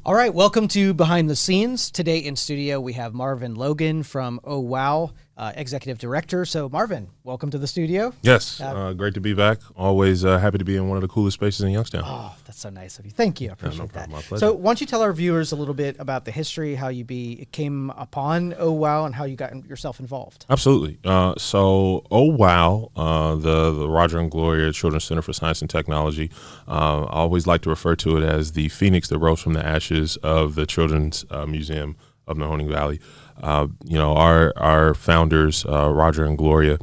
All right, welcome to Behind the Scenes. Today in studio, we have Marvin Logan from Oh Wow, Executive Director. So Marvin, welcome to the studio. Yes, great to be back. Always happy to be in one of the coolest spaces in Youngstown. Oh, that's so nice of you. Thank you. I appreciate no problem. that. My pleasure. So why don't you tell our viewers a little bit about the history, how you came upon Oh Wow, and how you got yourself involved? Absolutely. So Oh Wow, the Roger and Gloria Children's Center for Science and Technology, I always like to refer to it as the phoenix that rose from the ashes of the Children's Museum of Mahoning Valley. Our founders, Roger and Gloria,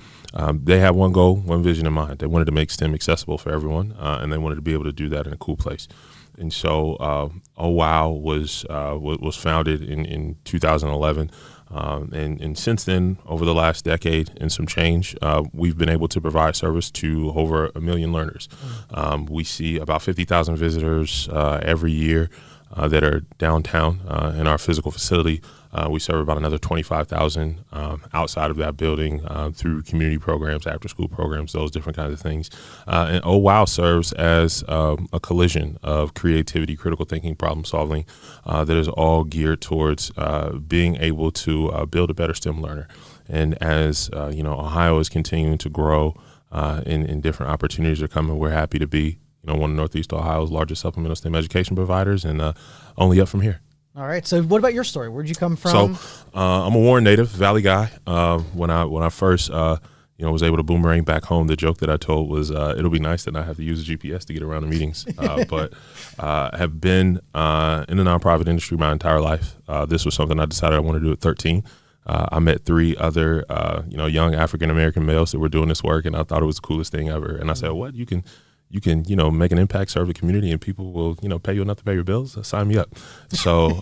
they had one goal, one vision in mind. They wanted to make STEM accessible for everyone, and they wanted to be able to do that in a cool place. And so Oh Wow was founded in 2011. And since then, over the last decade and some change, we've been able to provide service to over 1 million learners. We see about 50,000 visitors every year that are downtown in our physical facility. We serve about another 25,000 outside of that building through community programs, after-school programs, those different kinds of things. And Oh Wow serves as a collision of creativity, critical thinking, problem solving that is all geared towards being able to build a better STEM learner. And as Ohio is continuing to grow and different opportunities are coming, we're happy to be one of Northeast Ohio's largest supplemental STEM education providers, and only up from here. All right. So what about your story? Where'd you come from? So I'm a Warren native, Valley guy. When I first was able to boomerang back home, the joke that I told was it'll be nice that I have to use a GPS to get around the meetings. But have been in the nonprofit industry my entire life. This was something I decided I wanted to do at 13. I met 3 other young African American males that were doing this work, and I thought it was the coolest thing ever. And I said, "What you can make an impact, serve the community, and people will pay you enough to pay your bills. Sign me up." So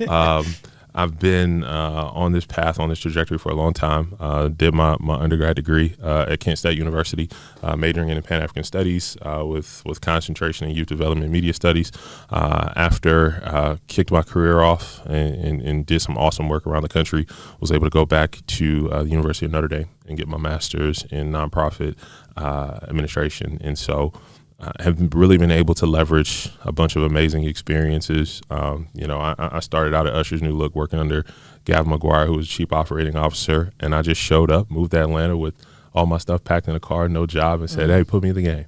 I've been on this path, on this trajectory for a long time. Did my undergrad degree at Kent State University, majoring in Pan-African Studies with concentration in youth development media studies. After kicked my career off and did some awesome work around the country, was able to go back to the University of Notre Dame and get my master's in nonprofit administration. And so have really been able to leverage a bunch of amazing experiences. I started out at Usher's New Look working under Gavin McGuire, who was Chief Operating Officer, and I just showed up, moved to Atlanta with all my stuff packed in a car, no job, and said, "Hey, put me in the game."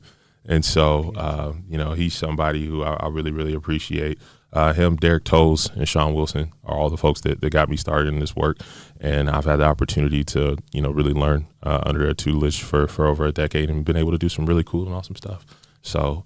And so, he's somebody who I really, really appreciate. Him, Derek Tolles, and Sean Wilson are all the folks that got me started in this work. And I've had the opportunity to, really learn under their tutelage for over a decade and been able to do some really cool and awesome stuff. So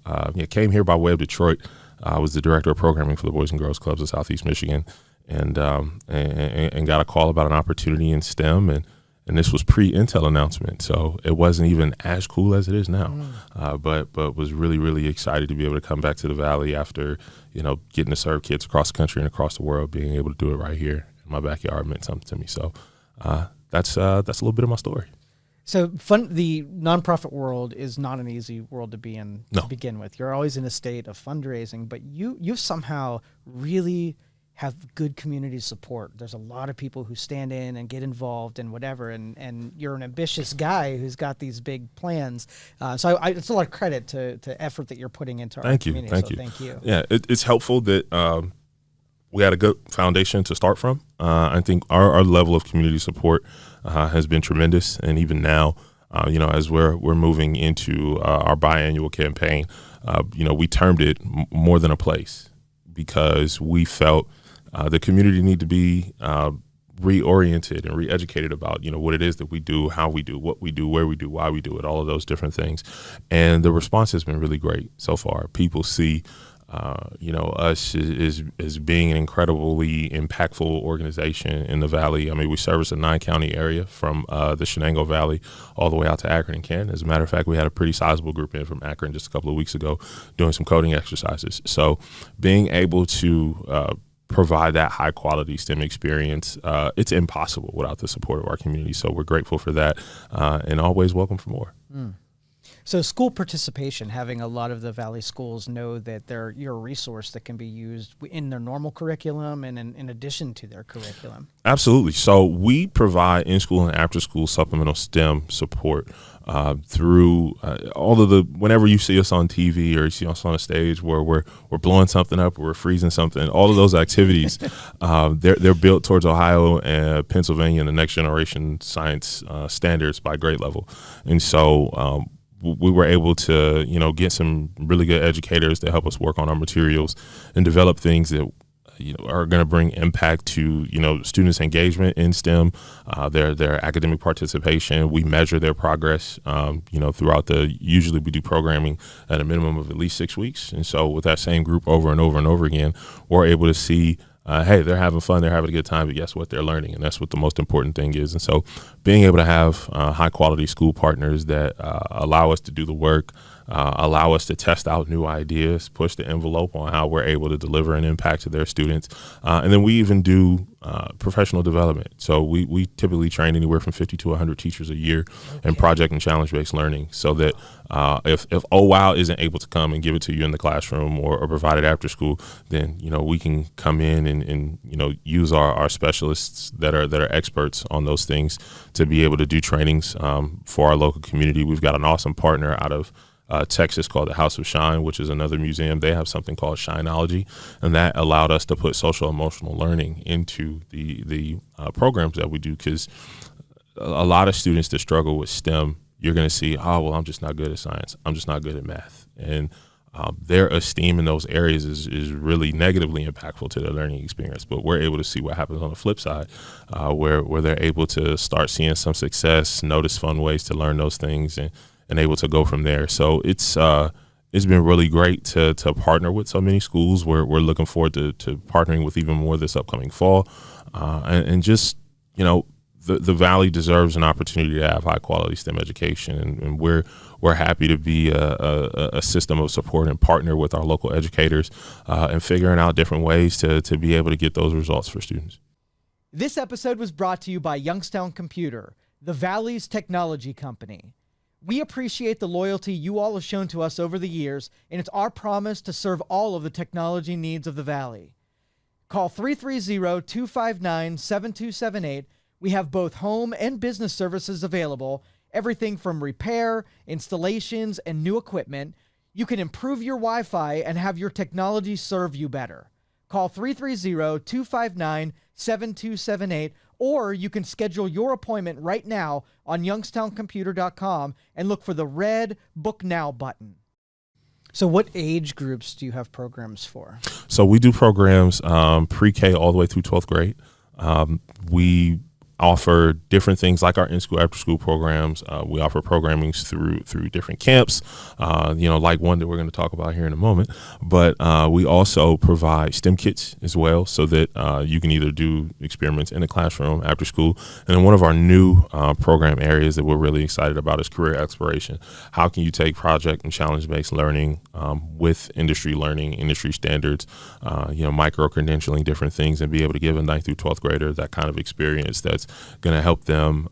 came here by way of Detroit. I was the director of programming for the Boys and Girls Clubs of Southeast Michigan, and got a call about an opportunity in STEM, and this was pre-Intel announcement, so it wasn't even as cool as it is now. But was really, really excited to be able to come back to the Valley after getting to serve kids across the country and across the world. Being able to do it right here in my backyard meant something to me. So that's a little bit of my story. So the nonprofit world is not an easy world to be in to begin with. You're always in a state of fundraising, but you somehow really have good community support. There's a lot of people who stand in and get involved and whatever, and you're an ambitious guy who's got these big plans. So it's a lot of credit to effort that you're putting into our community. Thank you. Yeah, it's helpful that we had a good foundation to start from. I think our level of community support has been tremendous, and even now, as we're moving into our biannual campaign, we termed it more than a place, because we felt the community need to be reoriented and re-educated about what it is that we do, how we do, what we do, where we do, why we do it, all of those different things. And the response has been really great so far. People see us is being an incredibly impactful organization in the Valley. I mean, we service a 9-county area from the Shenango Valley all the way out to Akron and Canton. As a matter of fact, we had a pretty sizable group in from Akron just a couple of weeks ago doing some coding exercises. So being able to provide that high quality STEM experience, it's impossible without the support of our community. So we're grateful for that, and always welcome for more. So school participation, having a lot of the Valley schools know that you're a resource that can be used in their normal curriculum and in addition to their curriculum. Absolutely. So we provide in-school and after-school supplemental STEM support through all of whenever you see us on TV or you see us on a stage where we're blowing something up or we're freezing something, all of those activities, they're built towards Ohio and Pennsylvania and the next generation science standards by grade level. And so we were able to, get some really good educators to help us work on our materials and develop things that are going to bring impact to students' engagement in STEM, their academic participation. We measure their progress, throughout usually we do programming at a minimum of at least 6 weeks, and so with that same group over and over and over again, we're able to see. Hey, they're having fun, they're having a good time, but guess what? They're learning, and that's what the most important thing is. And so being able to have high-quality school partners that allow us to do the work, allow us to test out new ideas, push the envelope on how we're able to deliver an impact to their students. And then we even do professional development. So we typically train anywhere from 50 to 100 teachers a year in project and challenge-based learning, so that if OWOW isn't able to come and give it to you in the classroom or provide it after school, then we can come in and use our specialists that are experts on those things to be able to do trainings for our local community. We've got an awesome partner out of Texas called the House of Shine, which is another museum. They have something called Shineology, and that allowed us to put social emotional learning into the programs that we do, because a lot of students that struggle with STEM, you're going to see, I'm just not good at science, I'm just not good at math, and their esteem in those areas is really negatively impactful to their learning experience. But we're able to see what happens on the flip side, where they're able to start seeing some success, notice fun ways to learn those things, and able to go from there. So it's been really great to partner with so many schools. We're looking forward to partnering with even more this upcoming fall, and just the Valley deserves an opportunity to have high quality STEM education, and we're happy to be a system of support and partner with our local educators and figuring out different ways to be able to get those results for students. This episode was brought to you by Youngstown Computer, the Valley's technology company. We appreciate the loyalty you all have shown to us over the years, and it's our promise to serve all of the technology needs of the Valley. Call 330-259-7278. We have both home and business services available, everything from repair, installations, and new equipment. You can improve your Wi-Fi and have your technology serve you better. Call 330-259-7278, or you can schedule your appointment right now on youngstowncomputer.com and look for the red Book Now button. So what age groups do you have programs for? So we do programs pre-K all the way through 12th grade. We offer different things like our in-school, after-school programs. We offer programmings through different camps, like one that we're going to talk about here in a moment. But we also provide STEM kits as well, so that you can either do experiments in the classroom, after school. And then one of our new program areas that we're really excited about is career exploration. How can you take project and challenge-based learning with industry learning, industry standards, micro-credentialing, different things, and be able to give a 9th through 12th grader that kind of experience that's going to help them,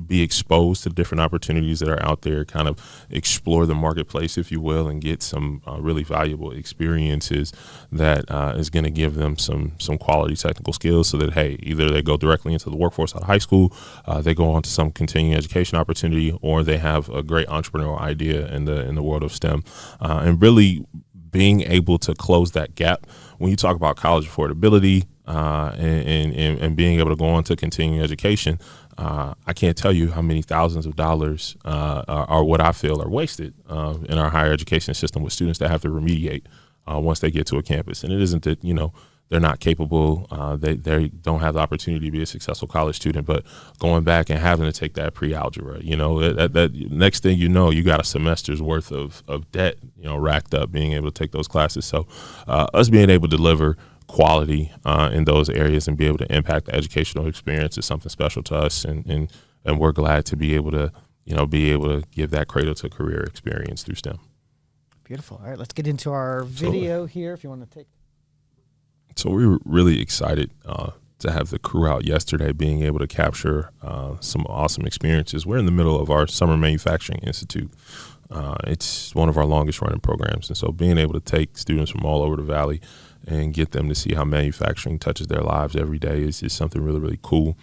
be exposed to different opportunities that are out there, kind of explore the marketplace, if you will, and get some really valuable experiences that is going to give them some quality technical skills, so that, hey, either they go directly into the workforce out of high school, they go on to some continuing education opportunity, or they have a great entrepreneurial idea in the world of STEM, and really being able to close that gap. When you talk about college affordability and being able to go on to continuing education, I can't tell you how many thousands of dollars are what I feel are wasted in our higher education system with students that have to remediate once they get to a campus. And it isn't that, they're not capable, they don't have the opportunity to be a successful college student, but going back and having to take that pre-algebra, that next thing you got a semester's worth of debt, racked up, being able to take those classes. So us being able to deliver quality in those areas and be able to impact the educational experience is something special to us, and we're glad to be able to give that cradle to career experience through STEM. Beautiful. All right, let's get into our video here. If you want to take. So we were really excited to have the crew out yesterday, being able to capture some awesome experiences. We're in the middle of our Summer Manufacturing Institute. It's one of our longest running programs. And so being able to take students from all over the Valley and get them to see how manufacturing touches their lives every day is something really, really cool.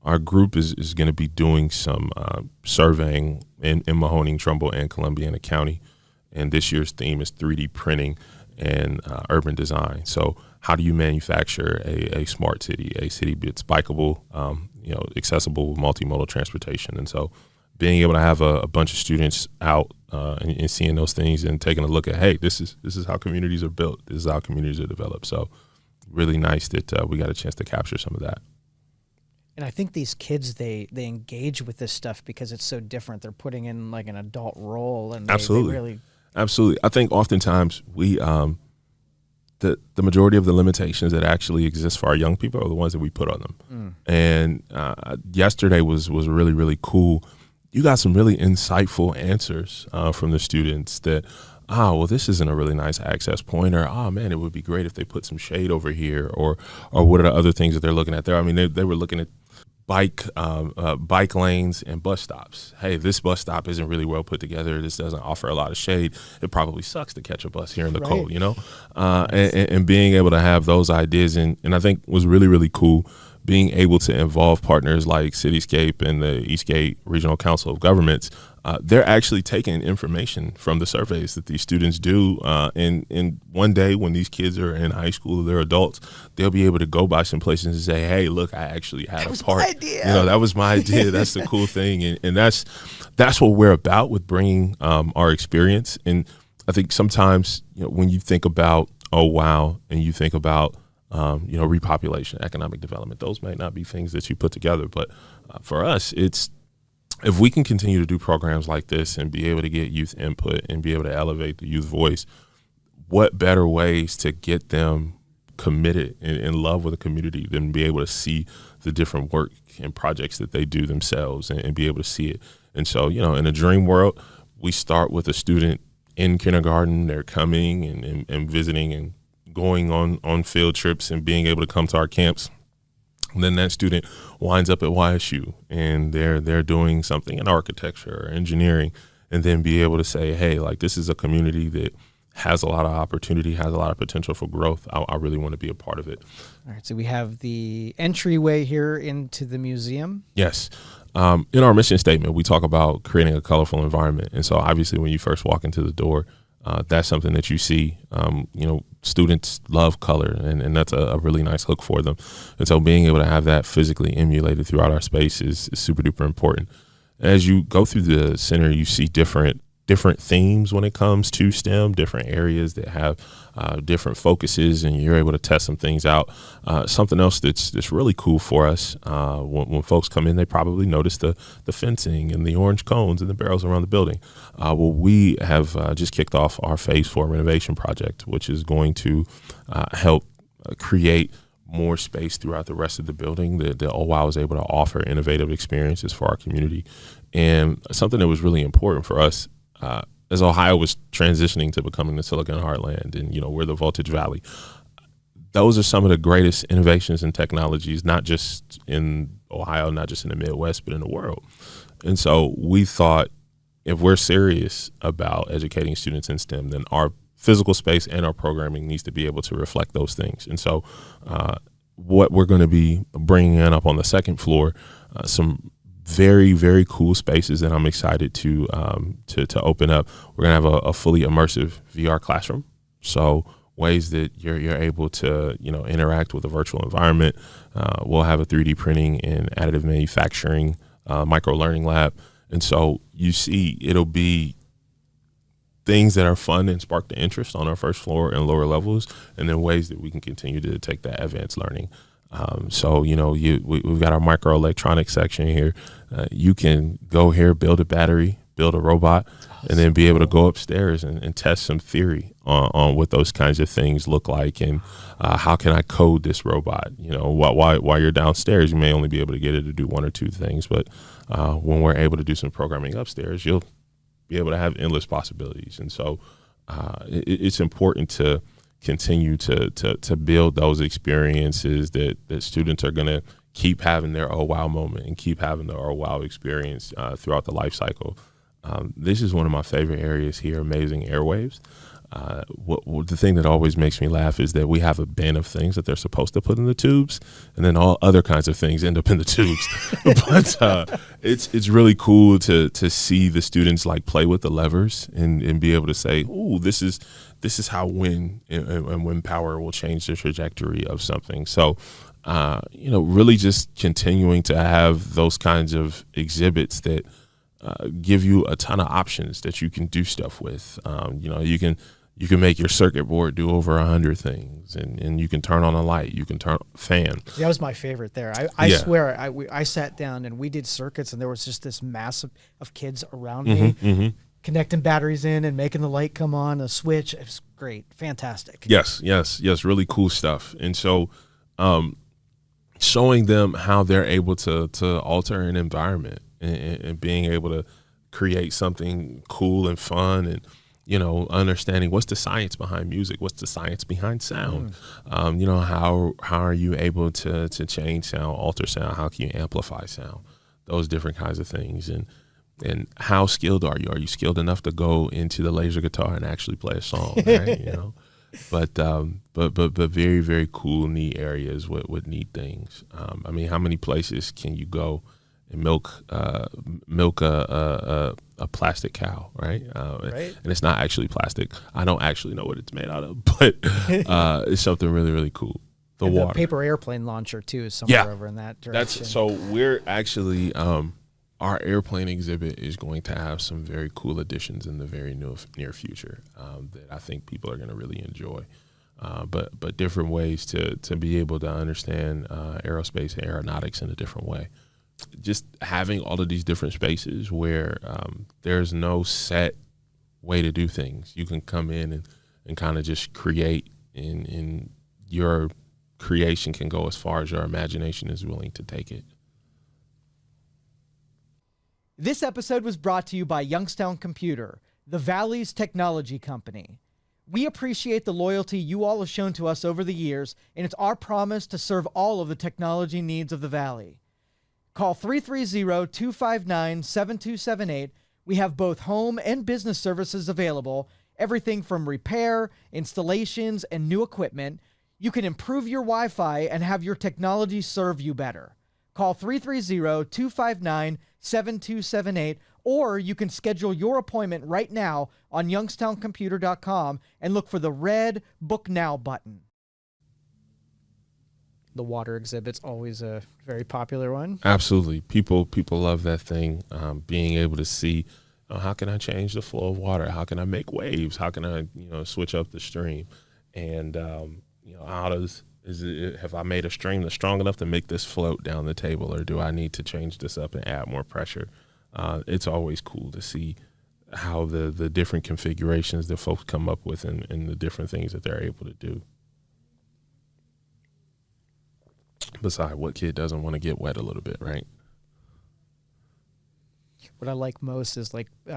Our group is going to be doing some surveying in Mahoning, Trumbull, and Columbiana County. And this year's theme is 3D printing and urban design. So how do you manufacture a smart city, a city that's bikeable, accessible with multimodal transportation? And so being able to have a bunch of students out and seeing those things and taking a look at, hey, this is how communities are built. This is how communities are developed. So really nice that we got a chance to capture some of that. And I think these kids, they engage with this stuff because it's so different. They're putting in like an adult role, and Absolutely. I think oftentimes we the majority of the limitations that actually exist for our young people are the ones that we put on them. And yesterday was really, really cool. You got some really insightful answers from the students that, well, this isn't a really nice access point, or, oh, man, it would be great if they put some shade over here, or what are the other things that they're looking at there? I mean, they were looking at bike lanes and bus stops. Hey, this bus stop isn't really well put together. This doesn't offer a lot of shade. It probably sucks to catch a bus here in the cold, and being able to have those ideas. And I think was really, really cool being able to involve partners like Cityscape and the Eastgate Regional Council of Governments. They're actually taking information from the surveys that these students do. And one day when these kids are in high school, they're adults, they'll be able to go by some places and say, hey, look, I actually had a part. That was my idea. That's the cool thing. And that's what we're about with bringing our experience. And I think sometimes, when you think about, oh, wow, and you think about, repopulation, economic development, those might not be things that you put together. But for us, it's, if we can continue to do programs like this and be able to get youth input and be able to elevate the youth voice, what better ways to get them committed and in love with the community than be able to see the different work and projects that they do themselves and be able to see it. And so, in a dream world, we start with a student in kindergarten. They're coming and visiting and going on field trips and being able to come to our camps. And then that student winds up at YSU and they're doing something in architecture or engineering, and then be able to say, hey, like, this is a community that has a lot of opportunity, has a lot of potential for growth. I really want to be a part of it. All right. So we have the entryway here into the museum. Yes. In our mission statement, we talk about creating a colorful environment. And so obviously when you first walk into the door, that's something that you see. Students love color, and that's a really nice hook for them. And so being able to have that physically emulated throughout our space is super duper important. As you go through the center, you see different themes when it comes to STEM, different areas that have different focuses, and you're able to test some things out. Something else that's really cool for us, when folks come in, they probably notice the fencing and the orange cones and the barrels around the building. Well, we have just kicked off our Phase 4 renovation project, which is going to help create more space throughout the rest of the building. The OWOW is able to offer innovative experiences for our community. And something that was really important for us, as Ohio was transitioning to becoming the Silicon Heartland, and we're the Voltage Valley, those are some of the greatest innovations and technologies, not just in Ohio, not just in the Midwest, but in the world. And so we thought, if we're serious about educating students in STEM, then our physical space and our programming needs to be able to reflect those things. And so what we're going to be bringing in up on the second floor, some very, very cool spaces that I'm excited to open up. We're gonna have a fully immersive VR classroom, so ways that you're able to interact with a virtual environment. We'll have a 3D printing and additive manufacturing micro learning lab, and so you see it'll be things that are fun and spark the interest on our first floor and lower levels, and then ways that we can continue to take that advanced learning. So we've got our microelectronics section here. You can go here, build a battery, build a robot, and then be able to go upstairs and test some theory on what those kinds of things look like, and how can I code this robot. While you're downstairs, you may only be able to get it to do one or two things, but when we're able to do some programming upstairs, you'll be able to have endless possibilities. And so it's important to continue to build those experiences that students are going to keep having their oh wow moment and keep having the oh wow experience throughout the life cycle. This is one of my favorite areas here, Amazing Airwaves. The thing that always makes me laugh is that we have a bin of things that they're supposed to put in the tubes, and then all other kinds of things end up in the tubes. But it's really cool to see the students like play with the levers and be able to say, "Ooh, this is how wind and wind power will change the trajectory of something." So, really just continuing to have those kinds of exhibits that give you a ton of options that you can do stuff with. You can make your circuit board do over 100 things, and you can turn on a light, you can turn fan. That was my favorite there. I swear, I sat down and we did circuits, and there was just this mass of kids around me connecting batteries in and making the light come on, a switch. It was great, fantastic. Yes, really cool stuff. And so showing them how they're able to alter an environment and being able to create something cool and fun, and understanding what's the science behind music, what's the science behind sound. How are you able to change sound, alter sound, how can you amplify sound, those different kinds of things. And how skilled are you? Are you skilled enough to go into the laser guitar and actually play a song, right? But very, very cool, neat areas with neat things. How many places can you go and milk a plastic cow, right? Right. And it's not actually plastic. I don't actually know what it's made out of, but it's something really, really cool. The and water. The paper airplane launcher too is somewhere over in that direction. So we're actually our airplane exhibit is going to have some very cool additions in the very near future that I think people are going to really enjoy. But different ways to be able to understand aerospace and aeronautics in a different way. Just having all of these different spaces where there's no set way to do things. You can come in and kind of just create, and your creation can go as far as your imagination is willing to take it. This episode was brought to you by Youngstown Computer, the Valley's technology company. We appreciate the loyalty you all have shown to us over the years, and it's our promise to serve all of the technology needs of the Valley. Call 330-259-7278. We have both home and business services available, everything from repair, installations, and new equipment. You can improve your Wi-Fi and have your technology serve you better. Call 330-259-7278, or you can schedule your appointment right now on youngstowncomputer.com and look for the red Book Now button. The water exhibit's always a very popular one. Absolutely. People love that thing. Being able to see, how can I change the flow of water? How can I make waves? How can I, switch up the stream? And, have I made a stream that's strong enough to make this float down the table, or do I need to change this up and add more pressure? It's always cool to see how the different configurations that folks come up with and the different things that they're able to do. Besides, what kid doesn't want to get wet a little bit, right? What I like most is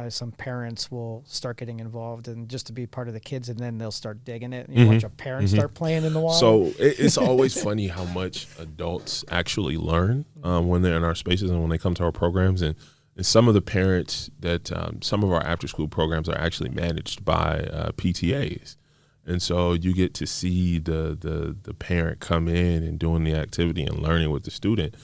some parents will start getting involved and just to be part of the kids, and then they'll start digging it. And you watch a parent start playing in the water. So it's always funny how much adults actually learn when they're in our spaces and when they come to our programs. And some of the parents that some of our after-school programs are actually managed by PTAs. And so you get to see the parent come in and doing the activity and learning with the student.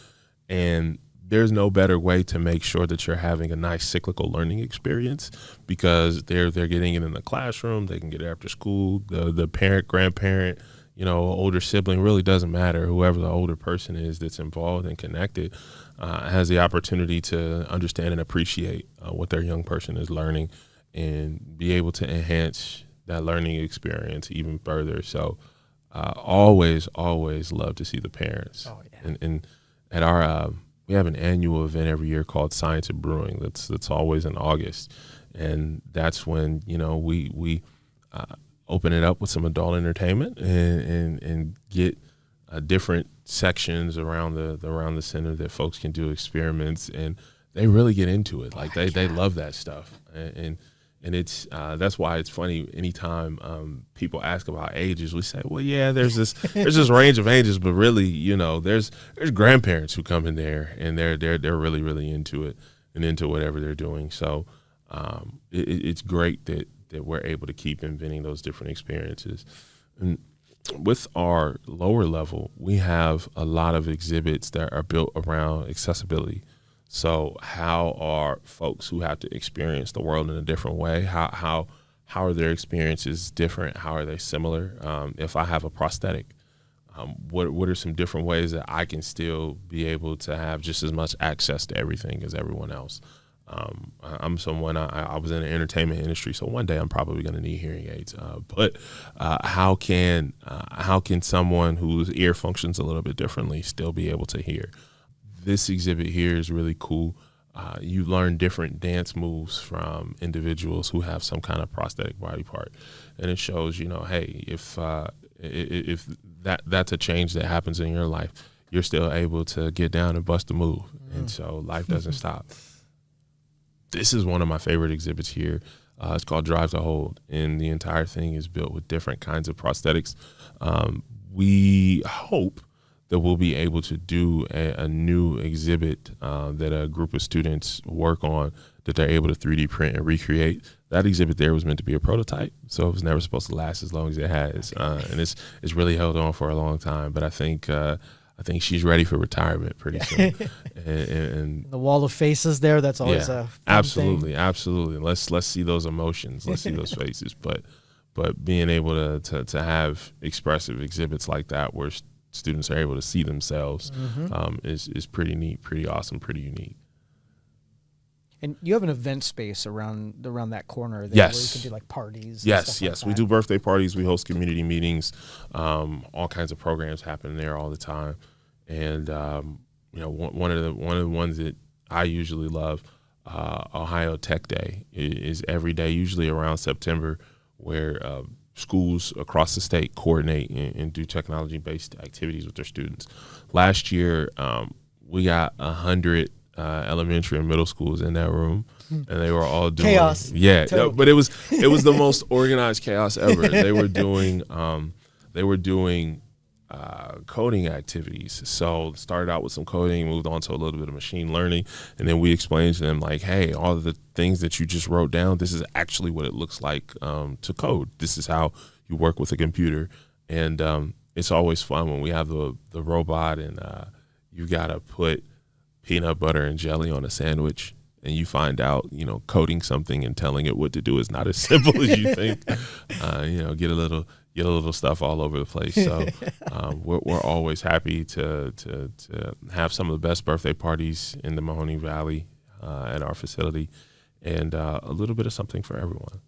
And there's no better way to make sure that you're having a nice cyclical learning experience, because they're getting it in the classroom. They can get it after school. The parent, grandparent, older sibling, really doesn't matter. Whoever the older person is that's involved and connected has the opportunity to understand and appreciate what their young person is learning and be able to enhance that learning experience even further. So always love to see the parents. Oh, yeah. And at our we have an annual event every year called Science of Brewing. That's always in August, and that's when we open it up with some adult entertainment and get different sections around the center that folks can do experiments, and they really get into it. They love that stuff, and And it's that's why it's funny. Anytime people ask about ages, we say, "Well, yeah, there's this range of ages," but really, there's grandparents who come in there and they're really really into it and into whatever they're doing. So it's great that we're able to keep inventing those different experiences. And with our lower level, we have a lot of exhibits that are built around accessibility. So how are folks who have to experience the world in a different way, how are their experiences different? How are they similar? If I have a prosthetic, what are some different ways that I can still be able to have just as much access to everything as everyone else? I'm someone, I was in the entertainment industry, so one day I'm probably going to need hearing aids. But how can someone whose ear functions a little bit differently still be able to hear? This exhibit here is really cool. You learn different dance moves from individuals who have some kind of prosthetic body part, and it shows, hey, if that's a change that happens in your life, you're still able to get down and bust a move, and so life doesn't stop. This is one of my favorite exhibits here. It's called Drive to Hold, and the entire thing is built with different kinds of prosthetics. We hope that we'll be able to do a new exhibit that a group of students work on, that they're able to 3D print and recreate. That exhibit there was meant to be a prototype, so it was never supposed to last as long as it has, and it's really held on for a long time. But I think she's ready for retirement pretty soon. and the wall of faces there, that's always a fun absolutely thing. Absolutely. Let's see those emotions. Let's see those faces. But being able to have expressive exhibits like that where students are able to see themselves is pretty neat, pretty awesome, pretty unique. And you have an event space around that corner there, yes. where you can do like parties. Yes, and stuff like we that. do birthday parties. We host community meetings. All kinds of programs happen there all the time. And one of the ones that I usually love, Ohio Tech Day, is every day, usually around September, where schools across the state coordinate and do technology-based activities with their students. Last year, we got 100 elementary and middle schools in that room, and they were all doing chaos. Yeah, Total. but it was the most organized chaos ever. They were doing coding activities. So started out with some coding, moved on to a little bit of machine learning, and then we explained to them like, hey, all of the things that you just wrote down, this is actually what it looks like to code. This is how you work with a computer. And it's always fun when we have the robot and you gotta put peanut butter and jelly on a sandwich, and you find out, coding something and telling it what to do is not as simple as you think. Get a little stuff all over the place. So we're always happy to have some of the best birthday parties in the Mahoning Valley at our facility, and a little bit of something for everyone.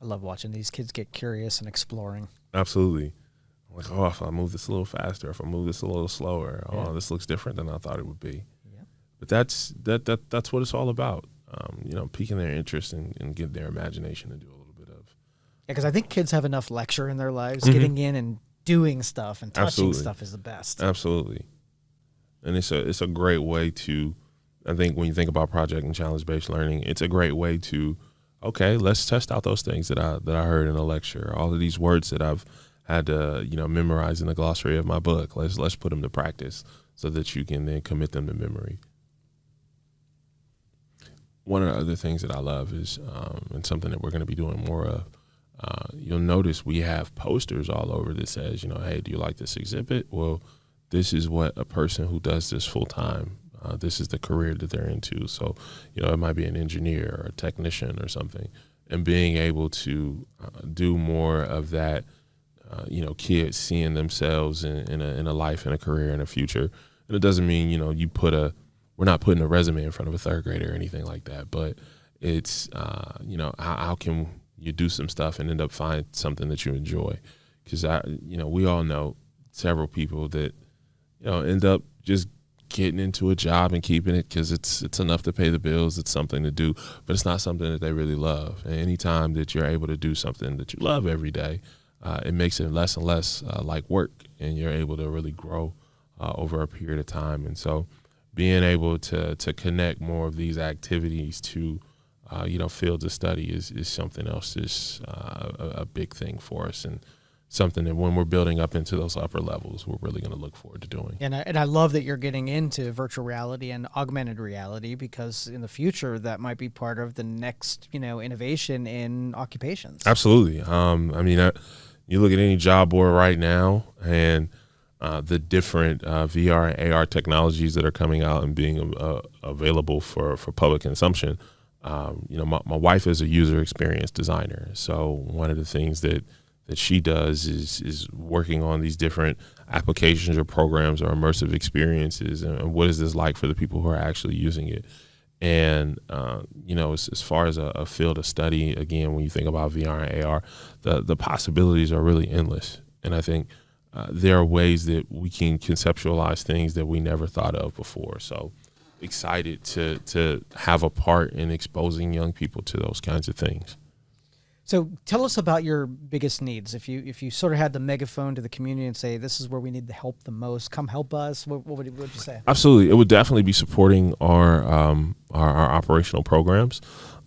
I love watching these kids get curious and exploring. Absolutely. Like, if I move this a little faster, if I move this a little slower, this looks different than I thought it would be. Yeah. But that's what it's all about. Piquing their interest and getting their imagination to do a little bit of. Yeah, because I think kids have enough lecture in their lives. Getting in and doing stuff and touching stuff is the best. Absolutely. And it's a great way to, I think when you think about project and challenge-based learning, it's a great way to, okay, let's test out those things that I heard in a lecture, all of these words that I've had to memorize in the glossary of my book. Let's put them to practice so that you can then commit them to memory. One of the other things that I love is, and something that we're going to be doing more of, you'll notice we have posters all over that says, hey, do you like this exhibit? Well, this is what a person who does this full time, this is the career that they're into. So, it might be an engineer or a technician or something, and being able to do more of that, kids seeing themselves in a life and a career and a future. And it doesn't mean, we're not putting a resume in front of a third grader or anything like that, but it's, how can you do some stuff and end up find something that you enjoy? Because we all know several people that, end up just getting into a job and keeping it because it's enough to pay the bills. It's something to do, but it's not something that they really love. And anytime that you're able to do something that you love every day, it makes it less and less like work, and you're able to really grow over a period of time. And so being able to connect more of these activities to fields of study is something else that's a big thing for us, and something that when we're building up into those upper levels, we're really going to look forward to doing. And I love that you're getting into virtual reality and augmented reality, because in the future that might be part of the next, innovation in occupations. Absolutely. You look at any job board right now, and the different VR and AR technologies that are coming out and being available for public consumption. My wife is a user experience designer, so one of the things that she does is working on these different applications or programs or immersive experiences, and what is this like for the people who are actually using it. And as far as a field of study, again, when you think about VR and AR, the possibilities are really endless. And I think there are ways that we can conceptualize things that we never thought of before. So excited to have a part in exposing young people to those kinds of things. So tell us about your biggest needs. If you sort of had the megaphone to the community and say, this is where we need the help the most, come help us, what would you say? Absolutely. It would definitely be supporting our operational programs.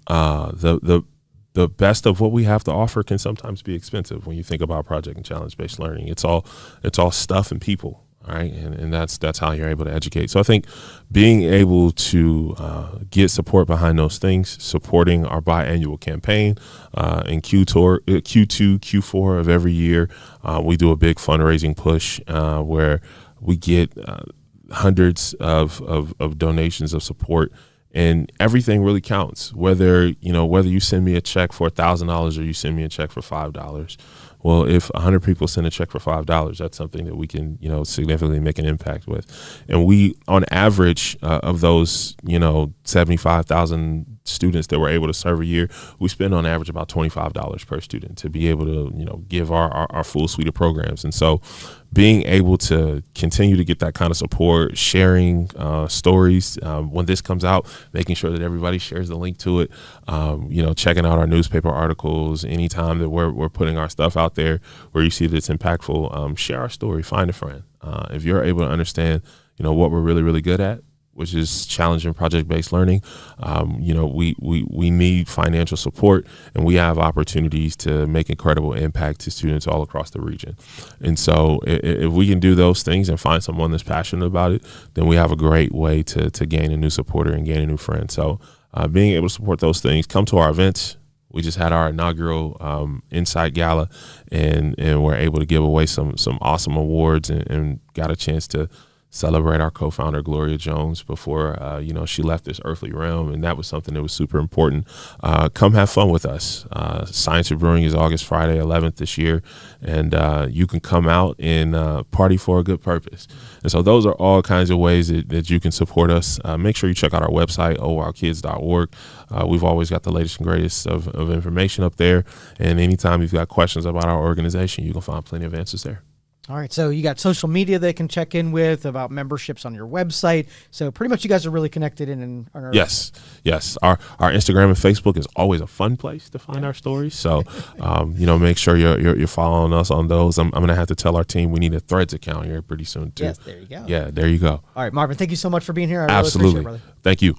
The best of what we have to offer can sometimes be expensive when you think about project and challenge-based learning. It's all stuff and people. All right, and that's how you're able to educate. So I think being able to get support behind those things, supporting our biannual campaign in Q2, Q4 of every year, we do a big fundraising push where we get hundreds of donations of support, and everything really counts. Whether you send me a check for $1,000 or you send me a check for $5. Well, if 100 people send a check for $5, that's something that we can, significantly make an impact with. And we, on average, of those, 75,000 students that we're able to serve a year, we spend on average about $25 per student to be able to, give our full suite of programs. And so being able to continue to get that kind of support, sharing stories when this comes out, making sure that everybody shares the link to it, checking out our newspaper articles anytime that we're putting our stuff out there where you see that it's impactful, share our story, find a friend. If you're able to understand, what we're really, really good at, which is challenging project-based learning, we need financial support, and we have opportunities to make incredible impact to students all across the region. And so if we can do those things and find someone that's passionate about it, then we have a great way to gain a new supporter and gain a new friend. So being able to support those things, come to our events. We just had our inaugural Insight Gala, and we're able to give away some awesome awards, and got a chance to celebrate our co-founder Gloria Jones before she left this earthly realm, and that was something that was super important. Come have fun with us. Science of Brewing is August Friday 11th this year, and you can come out and party for a good purpose. And so those are all kinds of ways that you can support us. Make sure you check out our website, owowkids.org. We've always got the latest and greatest of information up there, and anytime you've got questions about our organization, you can find plenty of answers there. All right, so you got social media they can check in with, about memberships on your website. So pretty much you guys are really connected in our Yes. Our Instagram and Facebook is always a fun place to find our stories. So, make sure you're following us on those. I'm going to have to tell our team we need a Threads account here pretty soon too. Yes, there you go. Yeah, there you go. All right, Marvin, thank you so much for being here. I Absolutely. Really appreciate it, brother. Thank you.